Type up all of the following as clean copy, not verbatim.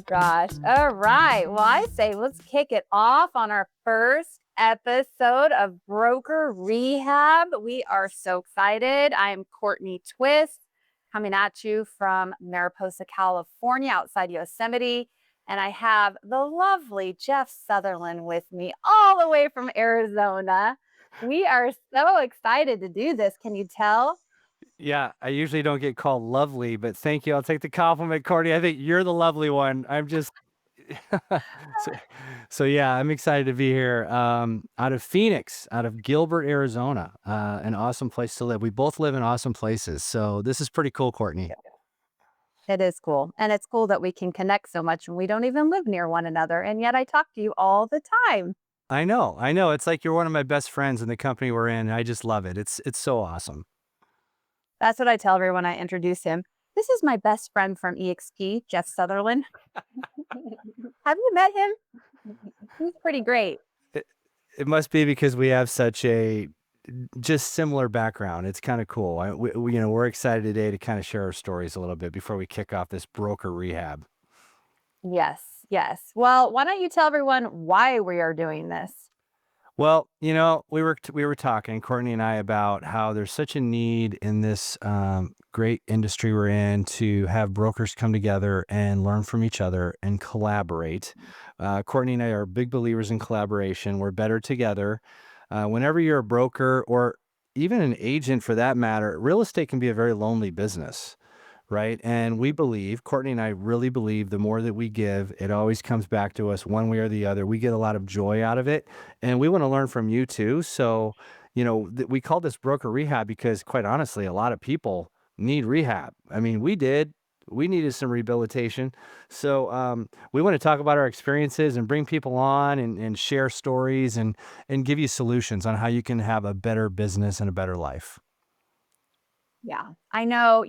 gosh. All right. Well, I say let's kick it off on our first episode of Broker Rehab. We are so excited. I'm Courtney Twiss, coming at you from Mariposa, California, outside Yosemite. And I have the lovely Jeff Sutherlin with me, all the way from Arizona. We are so excited to do this. Can you tell? Yeah, I usually don't get called lovely, but thank you. I'll take the compliment, Courtney. I think you're the lovely one. I'm just so, so yeah, I'm excited to be here. Out of Phoenix, out of Gilbert, Arizona. An awesome place to live. We both live in awesome places. So this is pretty cool, Courtney. It is cool. And it's cool that we can connect so much when we don't even live near one another. And yet I talk to you all the time. I know, I know. It's like you're one of my best friends in the company we're in. I just love it. It's so awesome. That's what I tell everyone I introduce him. This is my best friend from EXP, Jeff Sutherland. Have you met him? He's pretty great. It, it must be because we have such a just similar background. It's kind of cool. We're excited today to kind of share our stories a little bit before we kick off this broker rehab. Yes, yes. Well, why don't you tell everyone why we are doing this? Well, we were talking, Courtney and I, about how there's such a need in this great industry we're in to have brokers come together and learn from each other and collaborate. Courtney and I are big believers in collaboration. We're better together. Whenever you're a broker or even an agent for that matter, real estate can be a very lonely business, right? And we believe, Courtney and I really believe, the more that we give, it always comes back to us one way or the other. We get a lot of joy out of it, and we want to learn from you too. So, we call this broker rehab because, quite honestly, a lot of people need rehab. I mean, we did. We needed some rehabilitation. So we want to talk about our experiences and bring people on and share stories and give you solutions on how you can have a better business and a better life. Yeah. I know,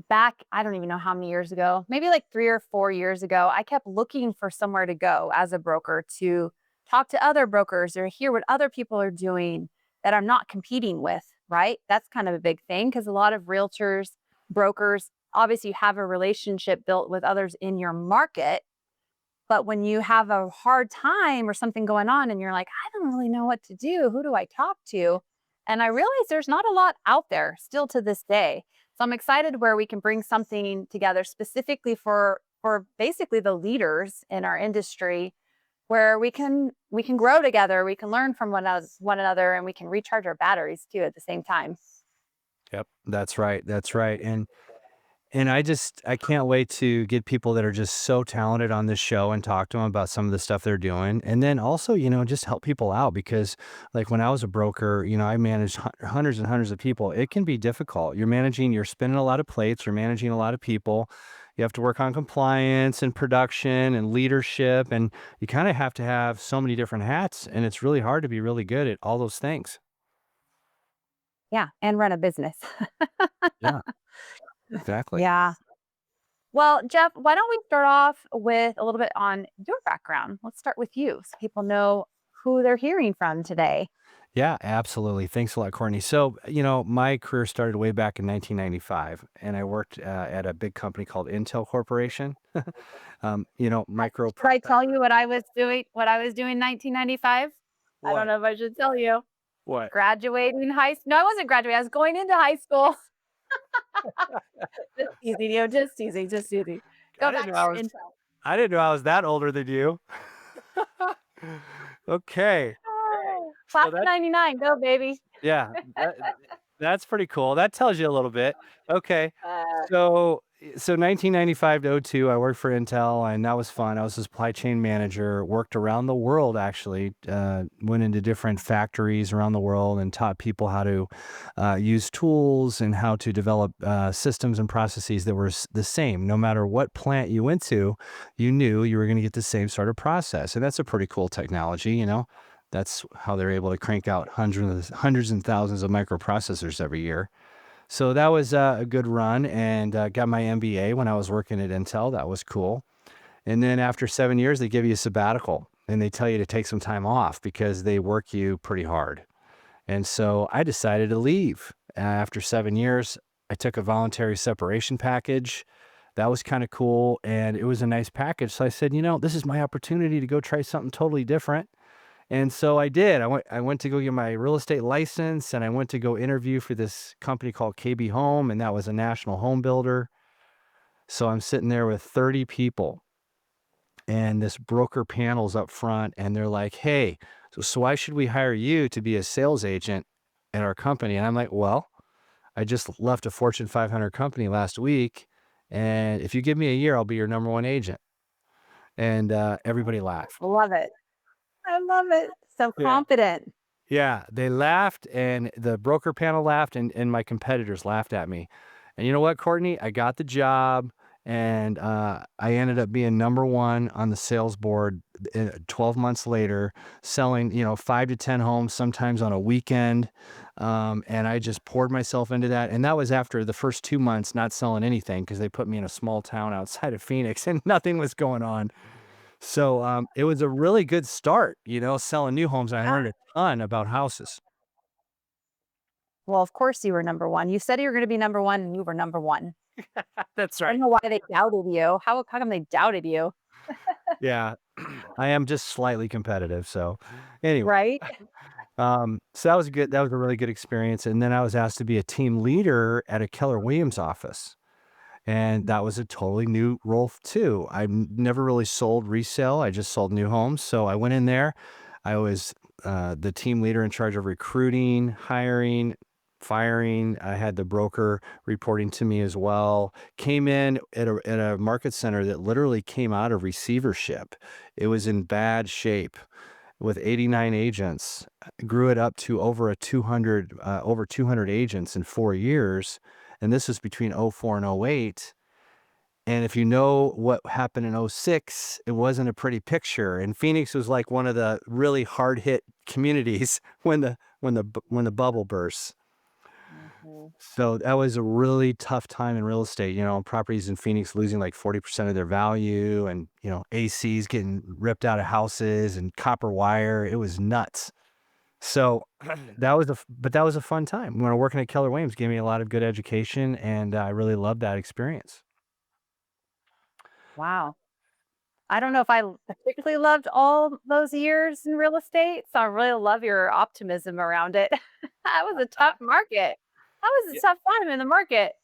back, I don't even know how many years ago, maybe like 3 or 4 years ago, I kept looking for somewhere to go as a broker to talk to other brokers or hear what other people are doing that I'm not competing with, right? That's kind of a big thing because a lot of realtors, brokers, obviously you have a relationship built with others in your market. But when you have a hard time or something going on and you're like, I don't really know what to do, who do I talk to? And I realize there's not a lot out there still to this day. So I'm excited where we can bring something together specifically for basically the leaders in our industry where we can grow together, we can learn from one another and we can recharge our batteries too at the same time. Yep, that's right. That's right. And I can't wait to get people that are just so talented on this show and talk to them about some of the stuff they're doing. And then also, just help people out because like when I was a broker, I managed hundreds and hundreds of people. It can be difficult. You're spinning a lot of plates, you're managing a lot of people. You have to work on compliance and production and leadership. And you kind of have to have so many different hats. And it's really hard to be really good at all those things. Yeah, and run a business. Yeah, exactly. Yeah. Well, Jeff, why don't we start off with a little bit on your background? Let's start with you so people know who they're hearing from today. Yeah, absolutely. Thanks a lot, Courtney. So, my career started way back in 1995, and I worked at a big company called Intel Corporation. Micro. Should I tell you what I was doing in 1995? I don't What? know if I should tell you. What? Graduating high school. No, I wasn't graduating. I was going into high school. Just easy, just easy, just easy. I Go didn't back know to I your was. intel. I didn't know I was that older than you. Okay. Oh, So class of that, 99. Go, baby. yeah, that's pretty cool. That tells you a little bit. Okay. Uh, So 1995 to '02, I worked for Intel, and that was fun. I was a supply chain manager, worked around the world actually, went into different factories around the world and taught people how to use tools and how to develop systems and processes that were the same. No matter what plant you went to, you knew you were going to get the same sort of process. And that's a pretty cool technology. That's how they're able to crank out hundreds and thousands of microprocessors every year. So that was a good run and got my MBA when I was working at Intel. That was cool. And then after 7 years, they give you a sabbatical and they tell you to take some time off because they work you pretty hard. And so I decided to leave. After 7 years, I took a voluntary separation package. that was kind of cool. And it was a nice package. So I said, this is my opportunity to go try something totally different. And so I did. I went to go get my real estate license, and I went to go interview for this company called KB Home, and that was a national home builder. So I'm sitting there with 30 people, and this broker panel's up front, and they're like, "Hey, so why should we hire you to be a sales agent at our company?" And I'm like, "Well, I just left a Fortune 500 company last week, and if you give me a year, I'll be your number one agent." And everybody laughed. Love it. I love it. So Yeah. confident. Yeah, they laughed, and the broker panel laughed, and my competitors laughed at me. And you know what, Courtney? I got the job, and I ended up being number one on the sales board 12 months later, selling, 5 to 10 homes, sometimes on a weekend. And I just poured myself into that. And that was after the first 2 months not selling anything, because they put me in a small town outside of Phoenix and nothing was going on. So it was a really good start, selling new homes. I Yeah. learned a ton about houses. Well, of course you were number one. You said you were going to be number one and you were number one. That's I don't right. know why they doubted you. How come they doubted you? Yeah. I am just slightly competitive. So anyway, Right? so that was good. That was a really good experience. And then I was asked to be a team leader at a Keller Williams office. And that was a totally new role too. Never really sold resale. I just sold new homes. So I went in there. I was the team leader in charge of recruiting, hiring, firing. I had the broker reporting to me as well. Came in at a market center that literally came out of receivership. It was in bad shape with 89 agents. Grew it up to over 200 agents in 4 years. And this was between '04 and '08. And if you know what happened in '06, it wasn't a pretty picture. And Phoenix was like one of the really hard hit communities when the bubble burst. Mhm. So that was a really tough time in real estate. Properties in Phoenix losing like 40% of their value, and ACs getting ripped out of houses, and copper wire. It was nuts. So that was a fun time. When I working at Keller Williams gave me a lot of good education, and I really loved that experience. Wow. I don't know if particularly loved all those years in real estate. So I really love your optimism around it. That was a tough market. That was a tough time in the market.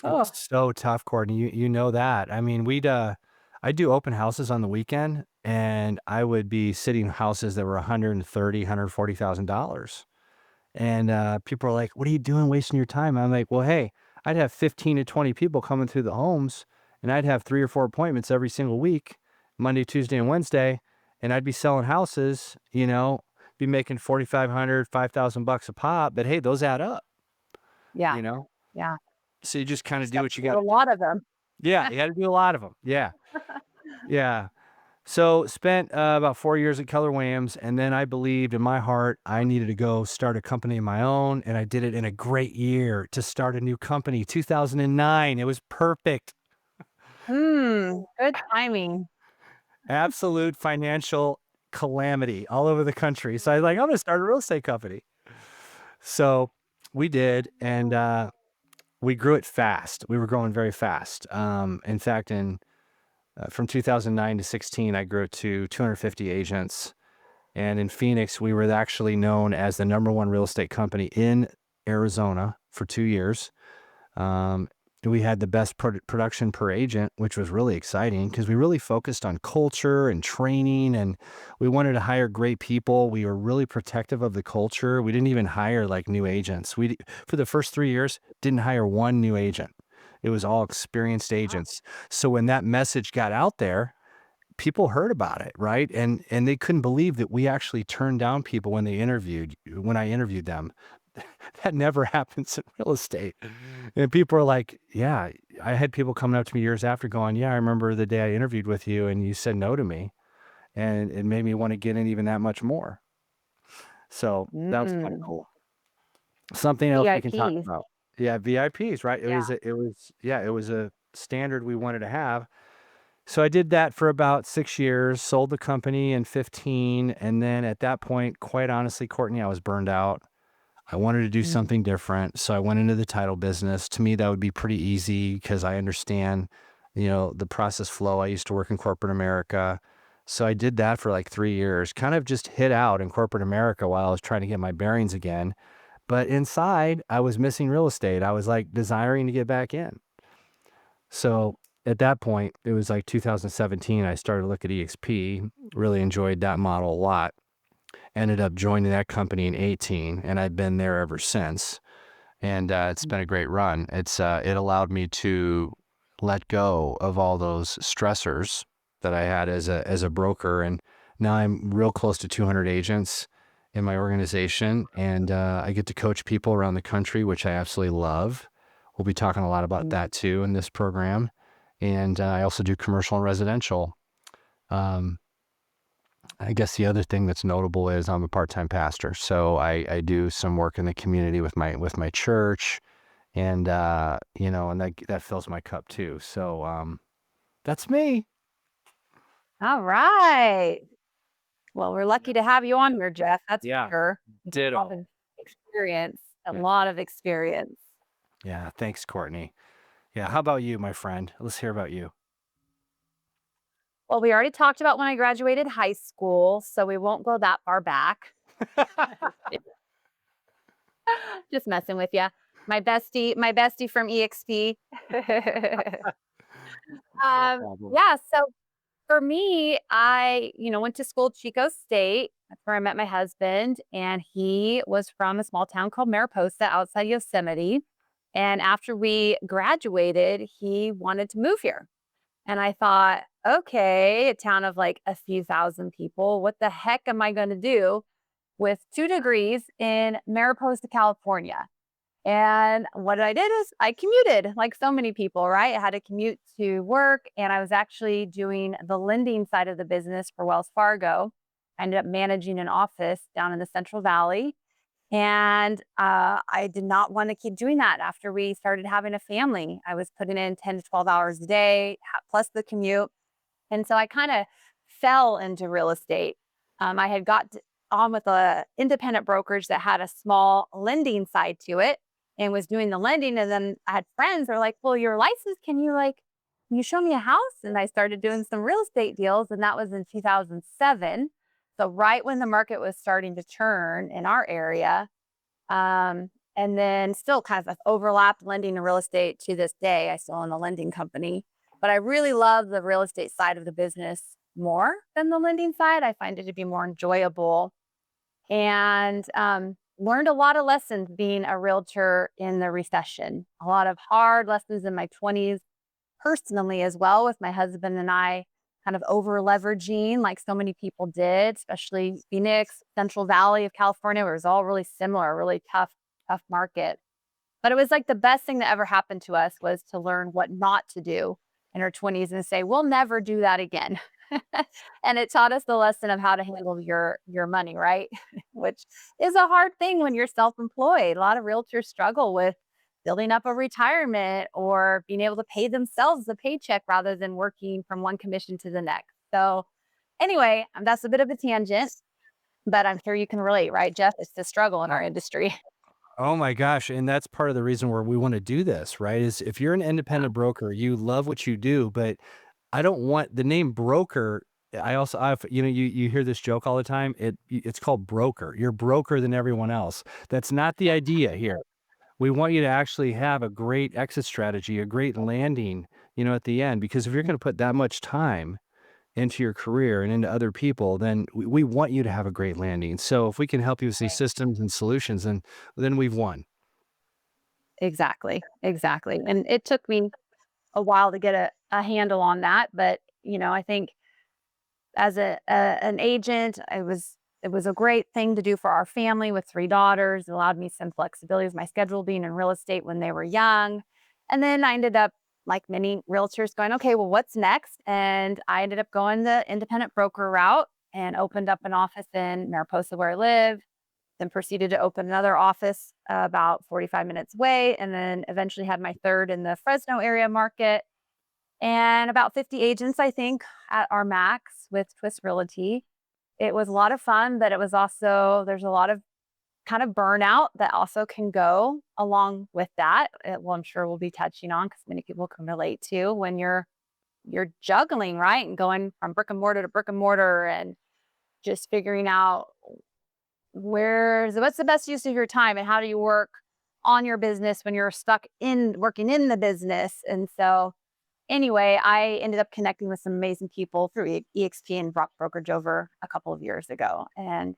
It was Oh, so tough, Courtney. You know that. I mean, I do open houses on the weekend, and I would be sitting houses that were 130, $140,000. And people are like, "What are you doing wasting your time?" I'm like, "Well, hey, I'd have 15 to 20 people coming through the homes, and I'd have 3 or 4 appointments every single week, Monday, Tuesday, and Wednesday, and I'd be selling houses, be making 4,500, $5,000 a pop. But hey, those add up, yeah. you know? Yeah. So you just kind of Just do have what to you do got a to do. lot of them. Yeah, you got to do a lot of them. Yeah. Yeah. So spent about 4 years at Keller Williams, and then I believed in my heart I needed to go start a company of my own, and I did it in a great year to start a new company, 2009. It was perfect. Good timing. Absolute financial calamity all over the country. So I was like, I'm going to start a real estate company. So we did, and we grew it fast. We were growing very fast. In fact, from 2009 to 16, I grew it to 250 agents. And in Phoenix, we were actually known as the number one real estate company in Arizona for 2 years. Um, we had the best production per agent, which was really exciting because we really focused on culture and training, and we wanted to hire great people. We were really protective of the culture. We didn't even hire like new agents. For the first 3 years, didn't hire one new agent. It was all experienced Wow. agents. So when that message got out there, people heard about it, right? And they couldn't believe that we actually turned down people when I interviewed them. That never happens in real estate. And people are like, yeah, I had people coming up to me years after going, yeah, I remember the day I interviewed with you and you said no to me. And it made me want to get in even that much more. So that was kind of Mm. cool. Something else we can talk VIPs. about. Yeah, VIPs, right? Yeah. It was a standard we wanted to have. So I did that for about 6 years, sold the company in 15. And then at that point, quite honestly, Courtney, I was burned out. I wanted to do Mm. something different. So I went into the title business. To me, that would be pretty easy because I understand, the process flow. I used to work in corporate America. So I did that for like 3 years, kind of just hit out in corporate America while I was trying to get my bearings again. But inside, I was missing real estate. I was like desiring to get back in. So at that point, it was like 2017, I started to look at EXP, really enjoyed that model a lot. Ended up joining that company in 18, and I've been there ever since. And it's been a great run. It allowed me to let go of all those stressors that I had as a broker, and now I'm real close to 200 agents in my organization, and I get to coach people around the country, which I absolutely love. We'll be talking a lot about Mm. that too in this program, and I also do commercial and residential. Um, I guess the other thing that's notable is I'm a part-time pastor, so I do some work in the community with my church, and and that fills my cup too. So that's me. All right. Well, we're lucky to have you on here, Jeff. That's for Yeah, sure. A lot ditto. of experience, a Yeah. lot of experience. Yeah, thanks, Courtney. Yeah, how about you, my friend? Let's hear about you. Well, we already talked about when I graduated high school, so we won't go that far back. Just messing with you. My bestie from EXP. No problem. Yeah, so for me, I, went to school at Chico State. That's where I met my husband, and he was from a small town called Mariposa outside Yosemite. And after we graduated, he wanted to move here. And I thought, okay, a town of like a few thousand people, what the heck am I going to do with 2 degrees in Mariposa, California? And what I did is I commuted like so many people, right? I had to commute to work, and I was actually doing the lending side of the business for Wells Fargo. I ended up managing an office down in the Central Valley. And I did not want to keep doing that after we started having a family. I was putting in 10 to 12 hours a day, plus the commute. And so I kind of fell into real estate. I had on with a independent brokerage that had a small lending side to it and was doing the lending. And then I had friends that were like, well, you're licensed. Can you show me a house? And I started doing some real estate deals. And that was in 2007. So right when the market was starting to turn in our area. And then still kind of overlapped lending and real estate to this day. I still own a lending company, but I really love the real estate side of the business more than the lending side. I find it to be more enjoyable, and learned a lot of lessons being a realtor in the recession. A lot of hard lessons in my 20s, personally as well, with my husband and I kind of over leveraging like so many people did, especially Phoenix, Central Valley of California, where it was all really similar, really tough market. But it was like the best thing that ever happened to us was to learn what not to do in our 20s and say, we'll never do that again. And it taught us the lesson of how to handle your money, right? Which is a hard thing when you're self-employed. A lot of realtors struggle with building up a retirement or being able to pay themselves a paycheck rather than working from one commission to the next. So anyway, that's a bit of a tangent, but I'm sure you can relate, right, Jeff? It's the struggle in our industry. Oh my gosh. And that's part of the reason where we want to do this, right? Is if you're an Yeah. independent broker, you love what you do, but I don't want the name broker. You hear this joke all the time. It's called broker. You're broker than everyone else. That's not the idea here. We want you to actually have a great exit strategy, a great landing, at the end, because if you're going to put that much time into your career and into other people, then we want you to have a great landing. So if we can help you with these Right. systems and solutions, then we've won. Exactly. Exactly. And it took me a while to get a handle on that. But, I think as an agent, it was a great thing to do for our family with 3 daughters. It allowed me some flexibility with my schedule being in real estate when they were young. And then I ended up, like many realtors, going, okay, well, what's next? And I ended up going the independent broker route and opened up an office in Mariposa where I live, then proceeded to open another office about 45 minutes away, and then eventually had my third in the Fresno area market, and about 50 agents, I think, at our max with Twiss Realty. It was a lot of fun, but it was also, there's a lot of kind of burnout that also can go along with that. Well, I'm sure we'll be touching on because many people can relate to when you're juggling, right? And going from brick and mortar to brick and mortar and just figuring out what's the best use of your time and how do you work on your business when you're stuck in working in the business. And so anyway, I ended up connecting with some amazing people through EXP and Brokerage over a couple of years ago. And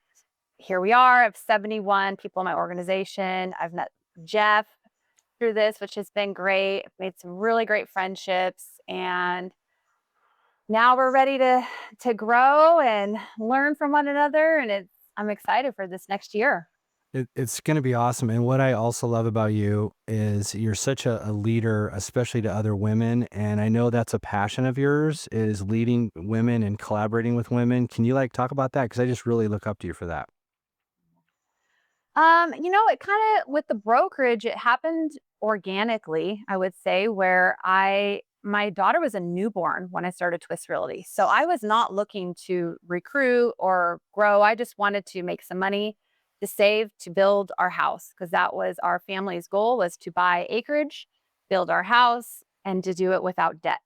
here we are. I have 71 people in my organization. I've met Jeff through this, which has been great. I've made some really great friendships. And now we're ready to grow and learn from one another. And I'm excited for this next year. It's going to be awesome. And what I also love about you is you're such a leader, especially to other women. And I know that's a passion of yours, is leading women and collaborating with women. Can you like talk about that? Because I just really look up to you for that. It kind of with the brokerage, it happened organically, I would say, where my daughter was a newborn when I started Twiss Realty. So I was not looking to recruit or grow. I just wanted to make some money to save to build our house because that was our family's goal was to buy acreage, build our house, and to do it without debt.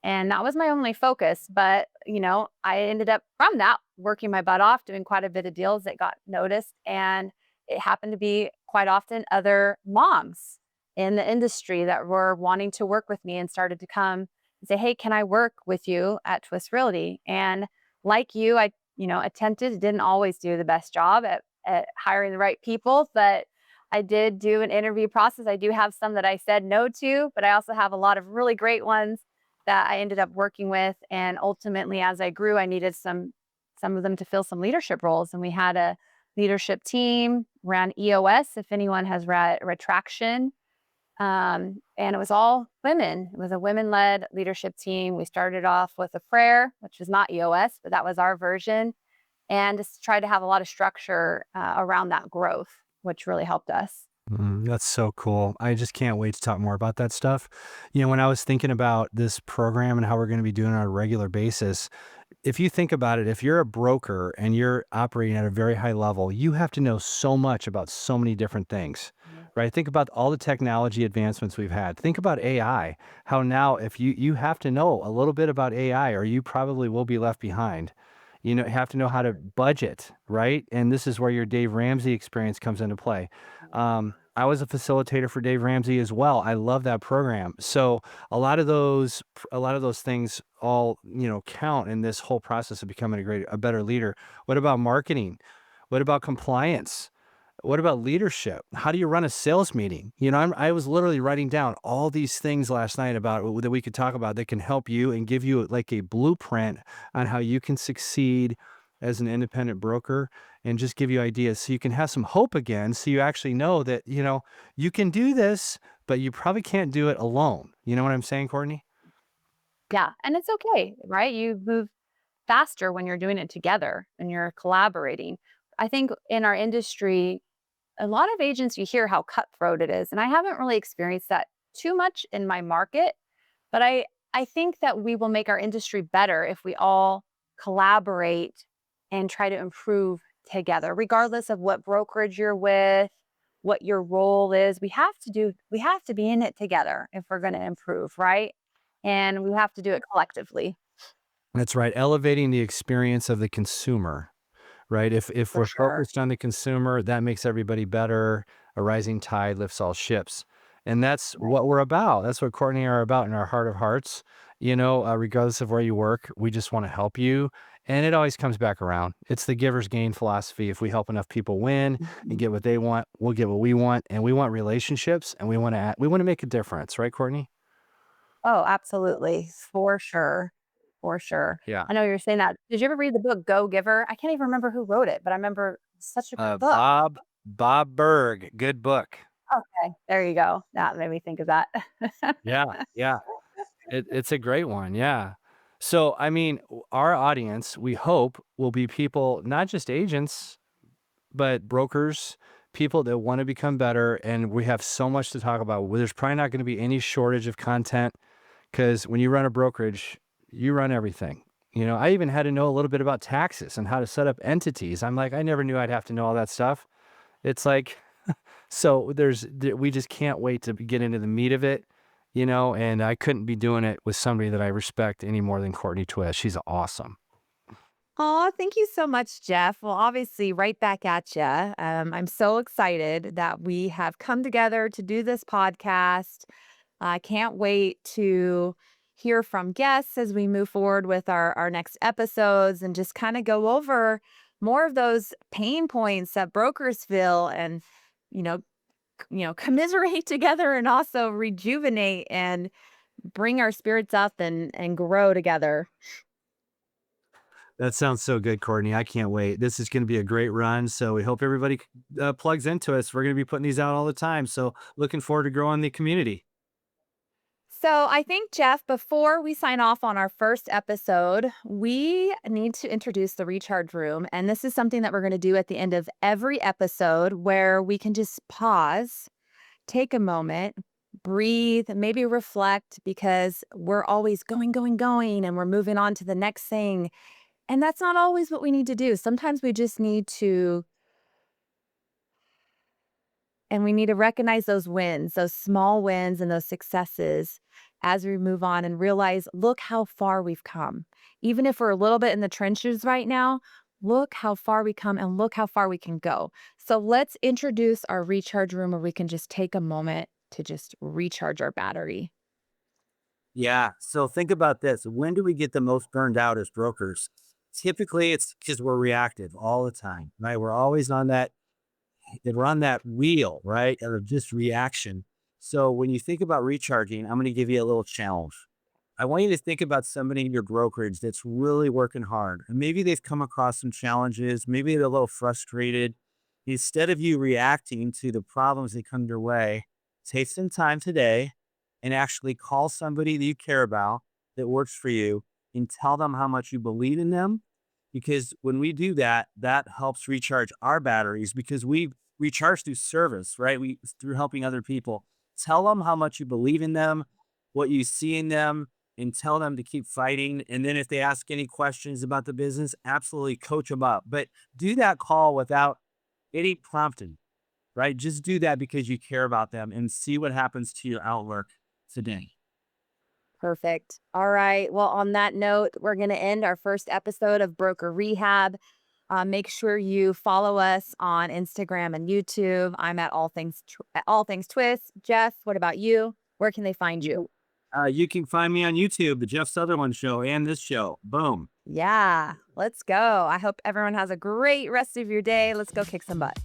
And that was my only focus. But, I ended up from that working my butt off, doing quite a bit of deals that got noticed. And it happened to be quite often other moms in the industry that were wanting to work with me and started to come and say, hey, can I work with you at Twiss Realty? And like you, I, attempted, didn't always do the best job at hiring the right people, but I did do an interview process. I do have some that I said no to, but I also have a lot of really great ones that I ended up working with. And ultimately, as I grew, I needed some of them to fill some leadership roles. And we had a leadership team, ran EOS, if anyone has read Retraction. And it was all women. It was a women-led leadership team. We started off with a prayer, which was not EOS, but that was our version. And just tried to have a lot of structure around that growth, which really helped us. That's so cool. I just can't wait to talk more about that stuff. When I was thinking about this program and how we're going to be doing it on a regular basis, if you think about it, if you're a broker and you're operating at a very high level, you have to know so much about so many different things, Mhm. right? Think about all the technology advancements we've had. Think about AI, how now if you have to know a little bit about AI or you probably will be left behind. You have to know how to budget, right? And this is where your Dave Ramsey experience comes into play. I was a facilitator for Dave Ramsey as well. I love that program. So a lot of those things all, count in this whole process of becoming a better leader. What about marketing? What about compliance? What about leadership? How do you run a sales meeting? I was literally writing down all these things last night about that we could talk about that can help you and give you like a blueprint on how you can succeed as an independent broker and just give you ideas so you can have some hope again. So you actually know that, you can do this, but you probably can't do it alone. You know what I'm saying, Courtney? Yeah. And it's okay, right? You move faster when you're doing it together and you're collaborating. I think in our industry, a lot of agents, you hear how cutthroat it is. And I haven't really experienced that too much in my market, but I think that we will make our industry better if we all collaborate and try to improve together, regardless of what brokerage you're with, what your role is. We have to be in it together if we're going to improve, right? And we have to do it collectively. That's right. Elevating the experience of the consumer. Right? If For we're sure. focused on the consumer, that makes everybody better. A rising tide lifts all ships. And that's Right. what we're about. That's what Courtney and I are about in our heart of hearts. Regardless of where you work, we just want to help you. And it always comes back around. It's the giver's gain philosophy. If we help enough people win and Mhm. get what they want, we'll get what we want. And we want relationships and we want to make a difference, right, Courtney? Oh, absolutely. For sure. For sure. Yeah. I know you're saying that. Did you ever read the book Go Giver? I can't even remember who wrote it, but I remember it's such a good book. Bob Berg, good book. Okay, there you go. That made me think of that. Yeah. Yeah. It's a great one, yeah. So, I mean, our audience, we hope, will be people, not just agents, but brokers, people that want to become better. And we have so much to talk about. Well, there's probably not going to be any shortage of content because when you run a brokerage, you run everything. I even had to know a little bit about taxes and how to set up entities. I'm like, I never knew I'd have to know all that stuff. It's like, so we just can't wait to get into the meat of it, and I couldn't be doing it with somebody that I respect any more than Courtney Twiss. She's awesome. Oh, thank you so much, Jeff. Well, obviously, right back at you. I'm so excited that we have come together to do this podcast. I can't wait to hear from guests as we move forward with our next episodes and just kind of go over more of those pain points that brokers feel and, you know, commiserate together and also rejuvenate and bring our spirits up and grow together. That sounds so good, Courtney. I can't wait. This is going to be a great run. So we hope everybody plugs into us. We're going to be putting these out all the time. So looking forward to growing the community. So I think, Jeff, before we sign off on our first episode, we need to introduce the recharge room. And this is something that we're going to do at the end of every episode where we can just pause, take a moment, breathe, maybe reflect because we're always going, going, going, and we're moving on to the next thing. And that's not always what we need to do. Sometimes we just need to, and we need to recognize those wins, those small wins and those successes as we move on and realize, look how far we've come. Even if we're a little bit in the trenches right now, look how far we come and look how far we can go. So let's introduce our recharge room where we can just take a moment to just recharge our battery. Yeah. So think about this. When do we get the most burned out as brokers? Typically, it's because we're reactive all the time, right? We're on that wheel, right? Of just reaction. So when you think about recharging, I'm going to give you a little challenge. I want you to think about somebody in your brokerage that's really working hard. And maybe they've come across some challenges. Maybe they're a little frustrated. Instead of you reacting to the problems that come your way, take some time today and actually call somebody that you care about that works for you and tell them how much you believe in them. Because when we do that, that helps recharge our batteries because we recharge through service, right? Through helping other people. Tell them how much you believe in them, what you see in them, and tell them to keep fighting. And then if they ask any questions about the business, absolutely coach them up. But do that call without any prompting, right? Just do that because you care about them and see what happens to your outlook today. Perfect. All right. Well, on that note, we're going to end our first episode of Broker Rehab. Make sure you follow us on Instagram and YouTube. I'm at all things Twiss. Jeff, what about you? Where can they find you? You can find me on YouTube, the Jeff Sutherlin Show, and this show. Boom. Yeah, let's go. I hope everyone has a great rest of your day. Let's go kick some butt.